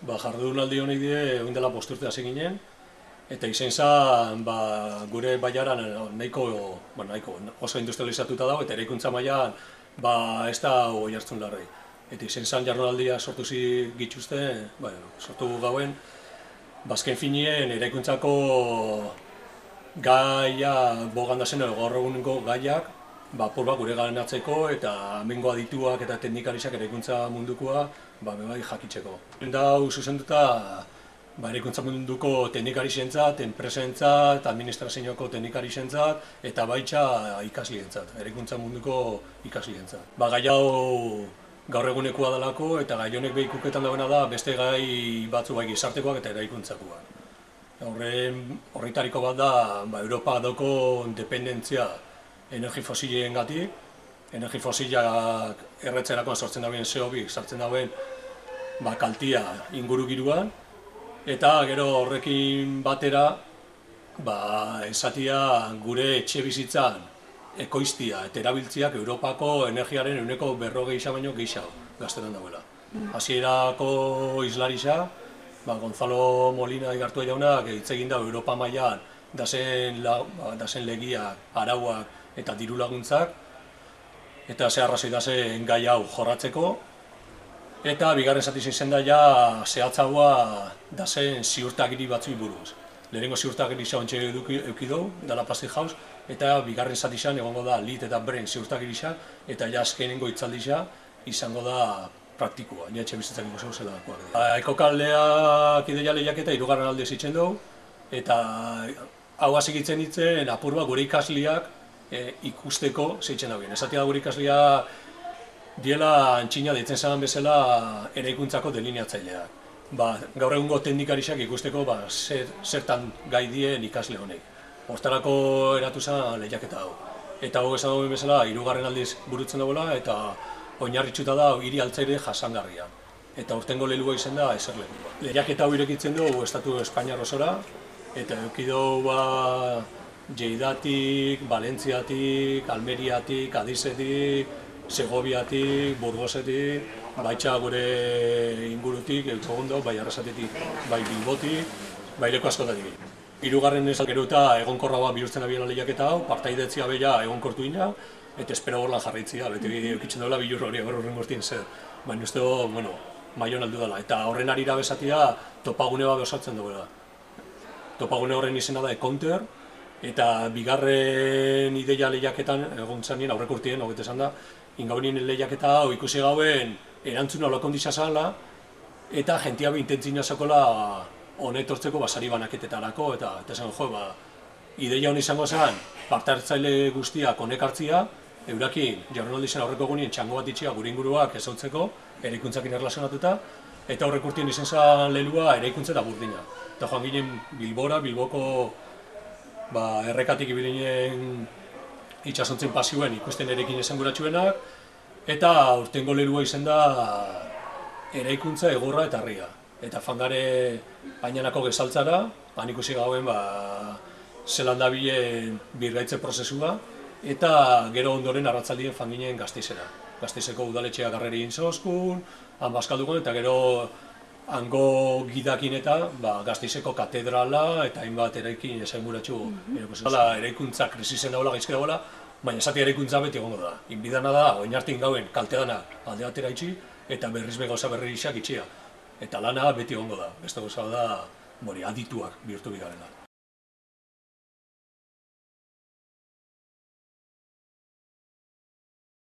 Jardunaldi honek die, egin dela 5 urte hasi ginen, eta izen zen gure baiaran nahiko oso industrializatuta dago, eta eraikuntza mailan ez da oi hartzun larri. Eta izen zen jardunaldia sortu gituzten, sortu gauen, azken finien eraikuntzako gaia bogan da zen, gaur eguneko gaiak, gure ganatzeko eta hemengo adituak eta teknikariak eraikuntza mundukoa jakitzeko. Da, zuzenduta eraikuntza munduko teknikarientzat, enpresentzat, administrazioko teknikarientzat eta baita ikaslientzat, eraikuntza munduko ikaslientzat. Gai hau gaur egunekoa delako eta gai honek behikuketan dagoena da beste gai batzu gizartekoak eta eraikuntzakoak. Horretariko bat da Europa dauko dependentzia energi fosilengatik, energi fosilak erretzerakoan sortzen dauen CO2 sartzen dauen kaltia ingurugiruan, eta gero horrekin batera esatia gure etxe bizitzan ekoiztia eta erabiltziak Europako energiaren 40% baino gehiago gaztetan dauela. Hasierako islarisa, Gonzalo Molina igartua jaunak hitz egin da Europa mailan dazen legiak, arauak eta diru laguntzak, eta ze arrazoi dazen gai hau jorratzeko, eta bigarren zati zen da zehatzagoa dazen ziurtagiri batzui buruz. Lehenengo ziurtagiri ontsa eduki dugu, dala Plastic House, eta bigarren zati egongo da Lead eta Brain ziurtagirisa, eta azkenengo hitzaldisa izango da praktikoa, etxe bizitzak ikusi zelakoak. Ekokaldeak ideia lehiaketa 3. alde zitzen dugu, eta hau hasigitzen ditzen apur bat gure ikasliak ikusteko zeitzen dagoen. Esatia da gure ikaslia diela antxina deitzen zagan bezala eraikuntzako delineatzaileak. Gaur egungo teknikariak ikusteko zertan gai dien ikasle honek. Hortarako eratu zen lehiaketa hau. Eta hau esan dagoen bezala 3. aldiz burutzen dagoela eta oinarritxuta da hiri altzaire jasangarria. Eta urtengo lehenua izan da eserlekua. Lehiaketa hau irekitzen dugu Estatu Espainiar osora, eta edukidu Lleidatik, Valentziatik, Almeriatik, Adizetik, Segoviatik, Burgosetik, baitxa gure ingurutik, Euskogondo, bai Arrasatetik, bai Bilbotik, bai leku askotatik. 3. ezageruta egonkorra bihurtzen abiela lehiaketa hau, partaidetzia beha egonkortu ina, eta espero gorlan jarraitzia, beti eukitzen daula bilur hori horren guztien zer. Baina uste maion aldu dela, eta horren arira bezatia topagune bat osatzen duela. Topagune horren izena da E-Counter, eta bigarren ideia lehiaketan, egon zanien aurreko urtien, hogeita esan da, ingaunien lehiaketa hau ikusi gauen erantzuna olakondisa zala, eta jentia intentzina zakola honetortzeko basari banaketetarako, eta esan ideia honi izango zen, parte hartzaile guztiak honek hartzia, eurakin jardunaldi zen aurreko egunien txango bat itxia gure inguruak ezautzeko, eraikuntzakin erlazionatuta, eta aurreko urtien izan zen lehua eraikuntza eta burdina. Eta joan ginen Bilboko errekatik ibilinen itxasontzen pasioen ikusten erekin esanguratsuenak, eta urtengo lehua izan da eraikuntza egorra eta harria. Eta fangare ainanako gezaltzara, han ikusi gauen zelan dabilen birgaitze prozesua, eta gero ondoren arratzaldien fanginen Gasteizera. Gasteizeko udaletxeak garreri egin zehozkun, han bazkaldugun, eta gero hango gidakin eta Gasteizeko katedrala eta hainbat eraikin esanguratsu. Eraikuntza krisizen dagoela, gaizki dagoela, baina esati eraikuntza beti egongo da. Inbidana da, oinartin gauen kalteana alde batera itxi, eta berriz gauza berri isak itxia. Eta lana beti egongo da, beste gauza da adituak bihurtu bigarela.